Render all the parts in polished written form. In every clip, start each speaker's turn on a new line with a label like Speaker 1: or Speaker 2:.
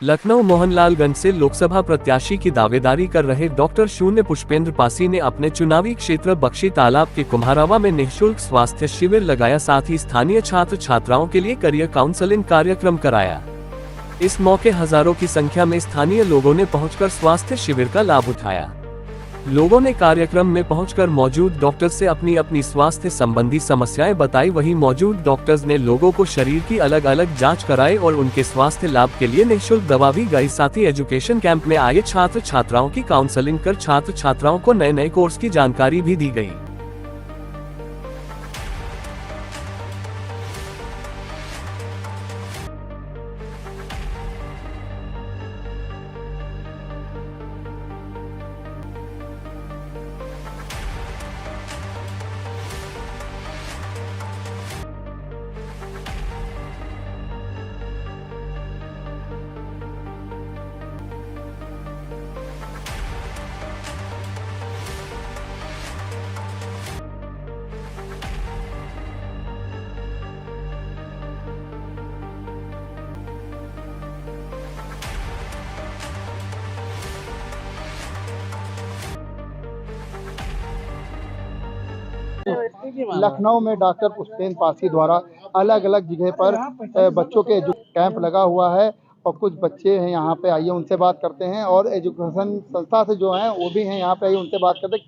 Speaker 1: लखनऊ मोहनलालगंज से लोकसभा प्रत्याशी की दावेदारी कर रहे डॉक्टर शून्य पुष्पेंद्र पासी ने अपने चुनावी क्षेत्र बख्शी तालाब के कुम्हारावा में निःशुल्क स्वास्थ्य शिविर लगाया, साथ ही स्थानीय छात्र छात्राओं के लिए करियर काउंसलिंग कार्यक्रम कराया। इस मौके हजारों की संख्या में स्थानीय लोगों ने पहुंचकर स्वास्थ्य शिविर का लाभ उठाया। लोगों ने कार्यक्रम में पहुंचकर मौजूद डॉक्टर से अपनी अपनी स्वास्थ्य संबंधी समस्याएं बताई। वहीं मौजूद डॉक्टर्स ने लोगों को शरीर की अलग अलग जांच कराई और उनके स्वास्थ्य लाभ के लिए निःशुल्क दवा भी गई। साथ ही एजुकेशन कैंप में आए छात्र छात्राओं की काउंसलिंग कर छात्र छात्राओं को नए नए कोर्स की जानकारी भी दी गई।
Speaker 2: लखनऊ में डॉक्टर पुष्पेंद्र पासी द्वारा अलग अलग जगह पर बच्चों के कैंप लगा हुआ है और कुछ बच्चे हैं यहाँ पे, आइए उनसे बात करते हैं। और एजुकेशन संस्था से जो हैं वो भी हैं यहाँ पे, आइए उनसे बात करते हैं।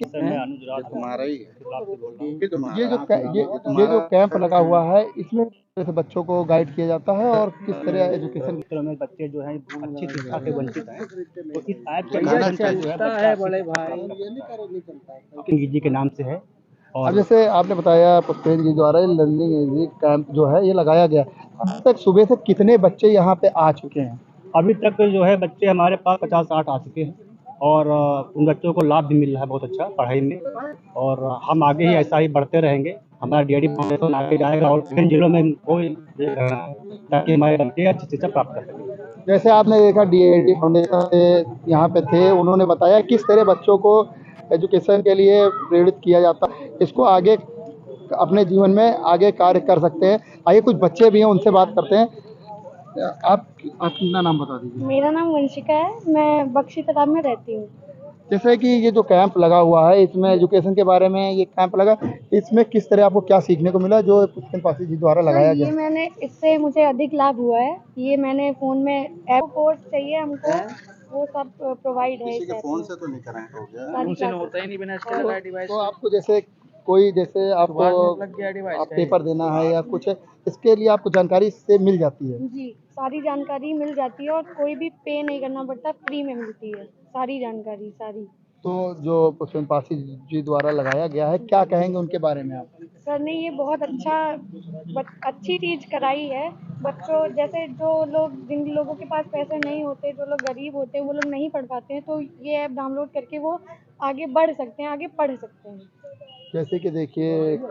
Speaker 2: ये जो कैंप लगा हुआ है इसमें से बच्चों को गाइड किया जाता है और किस तरह एजुकेशन
Speaker 3: क्षेत्रों में बच्चे जो हैं अच्छी शिक्षा से वंचित हैं, तो इस ऐप के माध्यम से जो है बड़े भाई जी के नाम से है।
Speaker 2: और अब जैसे आपने बताया पुष्पेंद्र जी द्वारा लर्निंग एजी कैंप जो है ये लगाया गया, अब तक सुबह से कितने बच्चे यहाँ पे आ चुके हैं?
Speaker 3: अभी तक जो है बच्चे हमारे पास 50-60 आ चुके हैं और उन बच्चों को लाभ भी मिल रहा है बहुत अच्छा पढ़ाई में, और हम आगे ही ऐसा ही बढ़ते रहेंगे। हमारा डीआईडी फाउंडेशन आगे जाएगा और विभिन्न जिलों में कोई ताकि हमारे बच्चे अच्छी शिक्षा प्राप्त कर सकें।
Speaker 2: जैसे आपने देखा डीआईडी फाउंडेशन से यहाँ पे थे, उन्होंने बताया किस तरह बच्चों को एजुकेशन के लिए प्रेरित किया जाता है, इसको आगे अपने जीवन में आगे कार्य कर सकते हैं। आइए कुछ बच्चे भी हैं उनसे बात करते हैं। आप अपना नाम बता दीजिए।
Speaker 4: मेरा नाम वंशिका है, मैं बख्शी तालाब में रहती हूँ।
Speaker 2: जैसे कि ये जो कैंप लगा हुआ है इसमें एजुकेशन के बारे में ये कैंप लगा, इसमें किस तरह आपको क्या सीखने को मिला जो पुष्पेंद्र पासी जी द्वारा लगाया गया?
Speaker 4: ये इससे मुझे अधिक लाभ हुआ है। ये मैंने फ़ोन में ऐप कोर्स चाहिए हमको, वो सब प्रोवाइड है।
Speaker 5: किसी के फोन से तो नहीं कराएं हो गया,
Speaker 4: उनसे होता ही नहीं बिना इसके लगाए डिवाइस।
Speaker 2: तो आपको जैसे आपको आप पेपर देना है या कुछ, इसके लिए आपको जानकारी इससे मिल जाती है?
Speaker 4: जी, सारी जानकारी मिल जाती है और कोई भी पे नहीं करना पड़ता, फ्री में मिलती है सारी जानकारी सारी।
Speaker 2: तो जो पुष्पेंद्र पासी जी द्वारा लगाया गया है, क्या कहेंगे उनके बारे में आप?
Speaker 4: सर ने ये बहुत अच्छी चीज़ कराई है। बच्चों जैसे जिन लोगों के पास पैसे नहीं होते, जो लोग गरीब होते हैं, वो लोग नहीं पढ़ पाते हैं, तो ये ऐप डाउनलोड करके वो आगे बढ़ सकते हैं, आगे पढ़ सकते हैं।
Speaker 2: जैसे कि देखिए एक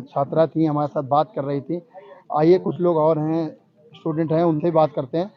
Speaker 2: छात्रा थी हमारे साथ बात कर रही थी, आइए कुछ लोग और हैं स्टूडेंट हैं उनसे बात करते हैं।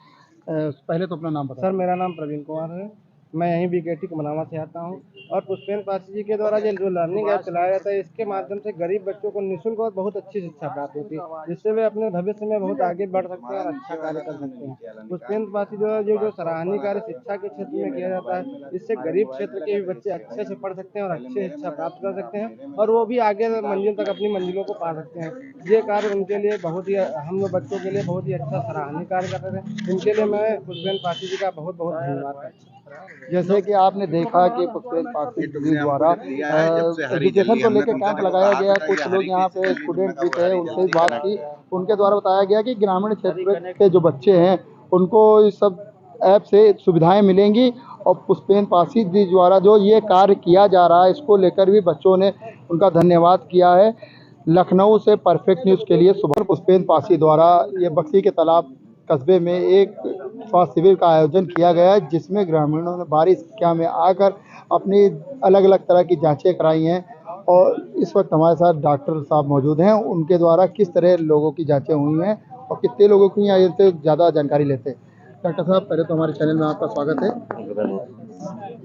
Speaker 2: पहले तो अपना नाम बताएं।
Speaker 6: सर मेरा नाम प्रवीण कुमार है, मैं यहीं बीकेटी कुम्हारावा से आता हूं। और पुष्पेंद्र पासी जी के द्वारा जो लर्निंग ऐप चलाया जाता है, इसके माध्यम से गरीब बच्चों को निःशुल्क और बहुत अच्छी शिक्षा प्राप्त होती है, जिससे वे अपने भविष्य में बहुत आगे बढ़ सकते हैं और अच्छा कार्य कर सकते हैं। पुष्पेंद्र पासी द्वारा जो सराहनीय कार्य शिक्षा के क्षेत्र में किया जाता है, इससे गरीब क्षेत्र के भी बच्चे अच्छे से पढ़ सकते हैं और अच्छी शिक्षा प्राप्त कर सकते हैं और वो भी आगे मंजिल तक अपनी मंजिलों को पा सकते हैं। ये कार्य उनके लिए बहुत ही, हम लोग बच्चों के लिए बहुत ही अच्छा सराहनीय कार्य कर रहे हैं। इनके लिए मैं पुष्पेंद्र पासी जी का बहुत बहुत धन्यवाद करता हूँ।
Speaker 2: जैसे कि आपने देखा कि पुष्पेंद्र पासी जी द्वारा एजुकेशन को लेकर कैंप लगाया गया, कुछ लोग यहाँ पे स्टूडेंट भी थे, उनसे बात की, उनके द्वारा बताया गया कि ग्रामीण क्षेत्र के जो बच्चे हैं उनको इस सब ऐप से सुविधाएं मिलेंगी और पुष्पेंद्र पासी जी द्वारा जो ये कार्य किया जा रहा है इसको लेकर भी बच्चों ने उनका धन्यवाद किया है। लखनऊ से परफेक्ट न्यूज़ के लिए सुबह पुष्पेंद्र पासी द्वारा ये बख्शी के तालाब कस्बे में एक स्वास्थ्य शिविर का आयोजन किया गया है, जिसमें ग्रामीणों ने भारी संख्या में आकर अपनी अलग अलग तरह की जांचें कराई हैं। और इस वक्त हमारे साथ डॉक्टर साहब मौजूद हैं, उनके द्वारा किस तरह लोगों की जांचें हुई हैं और कितने लोगों की यहाँ से ज़्यादा जानकारी लेते हैं। डॉक्टर साहब, पहले तो हमारे चैनल में आपका स्वागत है।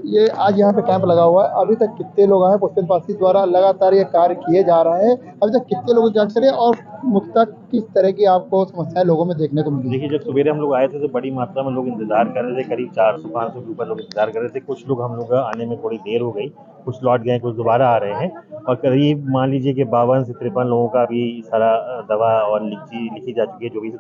Speaker 2: ये आज यहाँ पे कैंप लगा हुआ है, अभी तक कितने लोग आए पुष्पेंद्र पासी द्वारा लगातार ये कार्य किए जा रहे हैं, अभी तक कितने लोग जांच करें और मुख्यतः किस तरह की आपको समस्याएं लोगों में देखने को मिली?
Speaker 7: देखिए, जब सवेरे हम लोग आए थे तो बड़ी मात्रा में लोग इंतजार कर रहे थे, करीब 400-500 के ऊपर लोग इंतजार कर रहे थे। कुछ लोग हम लोग आने में थोड़ी देर हो गई, कुछ लौट गए, कुछ दोबारा आ रहे हैं और करीब मान लीजिए कि 52 से 53 लोगों का भी सारा दवा और लिखी जा चुकी है, जो भी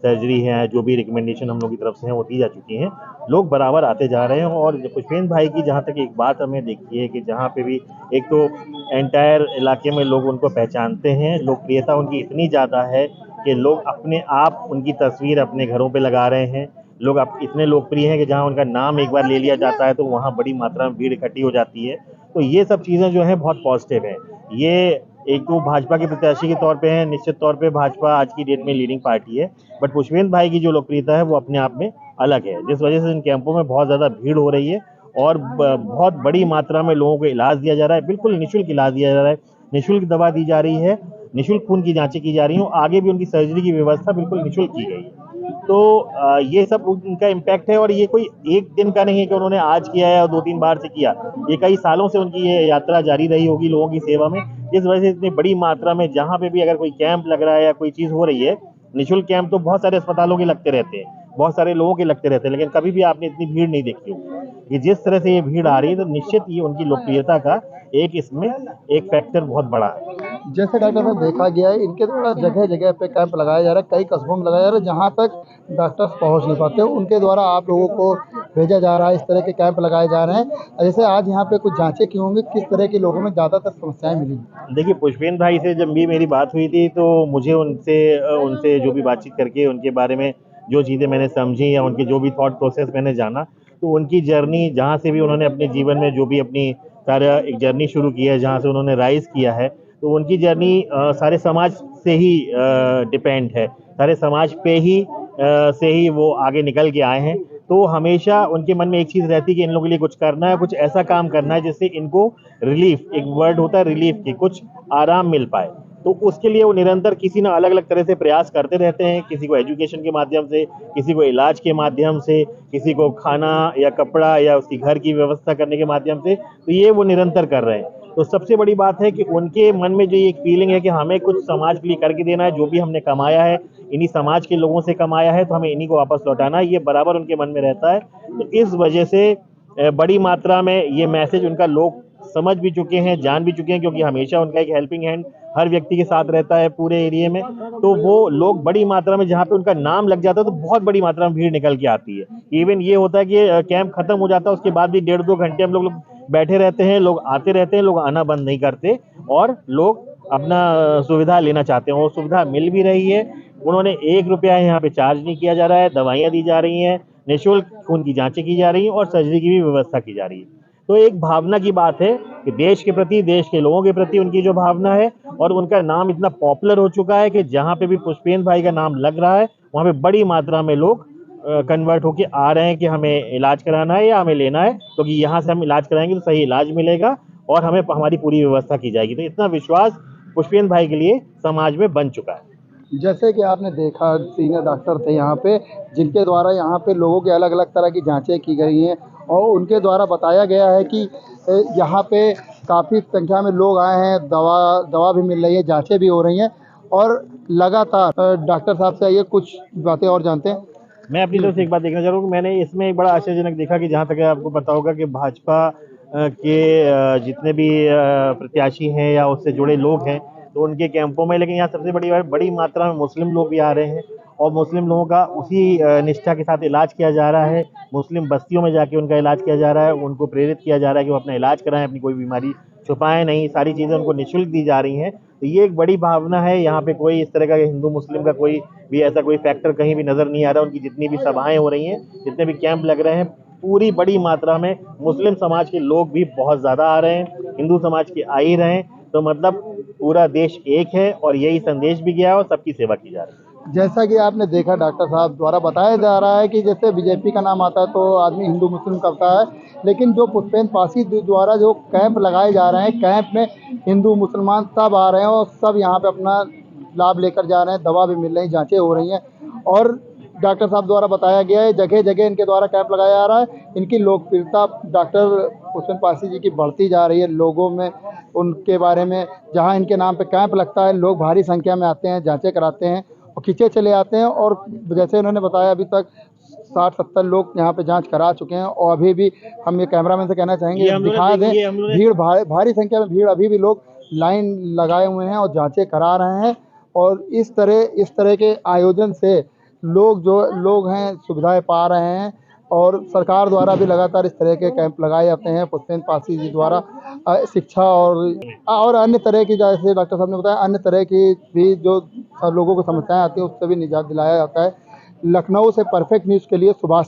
Speaker 7: सर्जरी है, जो भी रिकमेंडेशन हम लोग की तरफ से हैं वो दी जा चुकी हैं। लोग बराबर आते जा रहे हैं और पुष्पेंद्र भाई की जहाँ तक एक बात हमें देखी है कि जहाँ पे भी एक तो एंटायर इलाके में लोग उनको पहचानते हैं, लोकप्रियता उनकी इतनी ज़्यादा है कि लोग अपने आप उनकी तस्वीर अपने घरों पे लगा रहे हैं। लोग अब इतने लोकप्रिय हैं कि जहाँ उनका नाम एक बार ले लिया जाता है तो वहाँ बड़ी मात्रा में भीड़ इकट्ठी हो जाती है। तो ये सब चीज़ें जो हैं बहुत पॉजिटिव हैं। ये एक तो भाजपा के प्रत्याशी के तौर पे है, निश्चित तौर पे भाजपा आज की डेट में लीडिंग पार्टी है, बट पुष्पेंद्र भाई की जो लोकप्रियता है वो अपने आप में अलग है, जिस वजह से इन कैंपों में बहुत ज़्यादा भीड़ हो रही है और बहुत बड़ी मात्रा में लोगों को इलाज दिया जा रहा है, बिल्कुल निःशुल्क इलाज दिया जा रहा है, निःशुल्क दवा दी जा रही है, निःशुल्क खून की जांचें की जा रही हैं और आगे भी उनकी सर्जरी की व्यवस्था बिल्कुल निःशुल्क की गई है। तो ये सब उनका इम्पैक्ट है और ये कोई एक दिन का नहीं है कि उन्होंने आज किया है और 2-3 बार से किया, ये कई सालों से उनकी ये यात्रा जारी रही होगी लोगों की सेवा में, जिस वजह से इतनी बड़ी मात्रा में जहाँ पे भी अगर कोई कैंप लग रहा है या कोई चीज़ हो रही है, निःशुल्क कैंप तो बहुत सारे अस्पतालों के लगते रहते हैं, बहुत सारे लोगों के लगते रहते हैं, लेकिन कभी भी आपने इतनी भीड़ नहीं देखी होगी। ये जिस तरह से ये भीड़ आ रही है तो निश्चित ये उनकी लोकप्रियता का एक इसमें एक फैक्टर बहुत बड़ा है।
Speaker 2: जैसे डॉक्टर साहब देखा गया है, इनके द्वारा जगह जगह पे कैंप लगाया जा रहा है, कई कस्बों में लगाया जा रहा है जहाँ तक डॉक्टर्स पहुँच नहीं पाते, उनके द्वारा आप लोगों को भेजा जा रहा है, इस तरह के कैंप लगाए जा रहे हैं। जैसे आज यहाँ पे कुछ जांचें की होंगी, किस तरह के लोगों में ज़्यादातर समस्याएं मिली?
Speaker 7: देखिए, पुष्पेंद्र भाई से जब भी मेरी बात हुई थी तो मुझे उनसे जो भी बातचीत करके उनके बारे में जो चीज़ें मैंने समझी या उनके जो भी थॉट प्रोसेस मैंने जाना, तो उनकी जर्नी जहाँ से भी उन्होंने अपने जीवन में जो भी अपनी सारा एक जर्नी शुरू की है, जहाँ से उन्होंने राइज़ किया है, तो उनकी जर्नी सारे समाज से ही डिपेंड है, सारे समाज पे ही से ही वो आगे निकल के आए हैं। तो हमेशा उनके मन में एक चीज़ रहती है कि इन लोगों के लिए कुछ करना है, कुछ ऐसा काम करना है जिससे इनको रिलीफ, एक वर्ड होता है रिलीफ की, कुछ आराम मिल पाए। तो उसके लिए वो निरंतर किसी ना अलग अलग तरह से प्रयास करते रहते हैं, किसी को एजुकेशन के माध्यम से, किसी को इलाज के माध्यम से, किसी को खाना या कपड़ा या उसकी घर की व्यवस्था करने के माध्यम से, तो ये वो निरंतर कर रहे हैं। तो सबसे बड़ी बात है कि उनके मन में जो ये एक फीलिंग है कि हमें कुछ समाज के लिए करके देना है, जो भी हमने कमाया है इन्हीं समाज के लोगों से कमाया है, तो हमें इन्हीं को वापस लौटाना है, ये बराबर उनके मन में रहता है। तो इस वजह से बड़ी मात्रा में ये मैसेज उनका लोग समझ भी चुके हैं, जान भी चुके हैं, क्योंकि हमेशा उनका एक हेल्पिंग हैंड हर व्यक्ति के साथ रहता है पूरे एरिया में। तो वो लोग बड़ी मात्रा में जहाँ पे उनका नाम लग जाता है तो बहुत बड़ी मात्रा में भीड़ निकल के आती है। इवन ये होता है कि कैंप खत्म हो जाता है, उसके बाद भी 1.5-2 घंटे हम लोग बैठे रहते हैं, लोग आते रहते हैं, लोग आना बंद नहीं करते और लोग अपना सुविधा लेना चाहते हैं और सुविधा मिल भी रही है। उन्होंने 1 रुपया यहाँ पे चार्ज नहीं किया जा रहा है, दवाइयाँ दी जा रही हैं, निःशुल्क खून की जांचें की जा रही हैं और सर्जरी की भी व्यवस्था की जा रही है। तो एक भावना की बात है कि देश के प्रति, देश के लोगों के प्रति उनकी जो भावना है और उनका नाम इतना पॉपुलर हो चुका है कि जहाँ पे भी पुष्पेंद्र भाई का नाम लग रहा है वहाँ पे बड़ी मात्रा में लोग कन्वर्ट होके आ रहे हैं कि हमें इलाज कराना है या हमें लेना है, क्योंकि यहाँ से हम इलाज कराएंगे तो सही इलाज मिलेगा और हमें हमारी पूरी व्यवस्था की जाएगी। तो इतना विश्वास पुष्पेंद्र भाई के लिए समाज में बन चुका है।
Speaker 2: जैसे कि आपने देखा, सीनियर डॉक्टर थे यहाँ पे, जिनके द्वारा यहाँ पे लोगों के अलग अलग तरह की जांचें की गई हैं और उनके द्वारा बताया गया है कि यहाँ पे काफ़ी संख्या में लोग आए हैं, दवा भी मिल रही है, जांचें भी हो रही हैं और लगातार डॉक्टर साहब से ये कुछ बातें और जानते हैं।
Speaker 7: मैं अपनी तरफ से एक बात देखना चाह रहा हूँ कि मैंने इसमें एक बड़ा आश्चर्यजनक देखा कि जहाँ तक आपको पता होगा कि भाजपा के जितने भी प्रत्याशी हैं या उससे जुड़े लोग हैं तो उनके कैंपों में, लेकिन यहाँ सबसे बड़ी मात्रा में मुस्लिम लोग भी आ रहे हैं और मुस्लिम लोगों का उसी निष्ठा के साथ इलाज किया जा रहा है। मुस्लिम बस्तियों में जाके उनका इलाज किया जा रहा है, उनको प्रेरित किया जा रहा है कि वो अपना इलाज कराएं, अपनी कोई बीमारी छुपाएं नहीं, सारी चीज़ें उनको निःशुल्क दी जा रही हैं। तो ये एक बड़ी भावना है। यहाँ पे कोई इस तरह का हिंदू मुस्लिम का कोई भी ऐसा कोई फैक्टर कहीं भी नज़र नहीं आ रहा। उनकी जितनी भी सभाएं हो रही हैं, जितने भी कैंप लग रहे हैं, पूरी बड़ी मात्रा में मुस्लिम समाज के लोग भी बहुत ज़्यादा आ रहे हैं, हिंदू समाज के आ ही रहे हैं। तो मतलब पूरा देश एक है और यही संदेश भी गया है और सबकी सेवा की जा रही है।
Speaker 2: जैसा कि आपने देखा, डॉक्टर साहब द्वारा बताया जा रहा है कि जैसे बीजेपी का नाम आता है तो आदमी हिंदू मुस्लिम करता है, लेकिन जो पुष्पेंद्र पासी द्वारा जो कैंप लगाए जा रहे हैं, कैंप में हिंदू मुसलमान सब आ रहे हैं और सब यहाँ पे अपना लाभ लेकर जा रहे हैं, दवा भी मिल रही, जांचें हो रही हैं और डॉक्टर साहब द्वारा बताया गया है, जगह जगह इनके द्वारा कैंप लगाया जा रहा है। इनकी लोकप्रियता डॉक्टर पुष्पेंद्र पासी जी की बढ़ती जा रही है लोगों में, उनके बारे में। जहां इनके नाम पे कैंप लगता है, लोग भारी संख्या में आते हैं, जांचें कराते हैं और खींचे चले आते हैं। और जैसे उन्होंने बताया, अभी तक 60-70 लोग यहाँ पे जांच करा चुके हैं और अभी भी हम ये कैमरामैन से कहना चाहेंगे, दिखा दें, भीड़ भारी संख्या में भीड़, अभी भी लोग लाइन लगाए हुए हैं और जांचें करा रहे हैं। और इस तरह के आयोजन से लोग हैं सुविधाएं पा रहे हैं। और सरकार द्वारा भी लगातार इस तरह के कैंप लगाए जाते हैं पुष्पेंद्र पासी जी द्वारा। शिक्षा और अन्य तरह की, जैसे डॉक्टर साहब ने बताया, अन्य तरह की भी जो लोगों को समस्याएं आती हैं उससे भी निजात दिलाया जाता है। लखनऊ से परफेक्ट न्यूज़ के लिए सुभाष।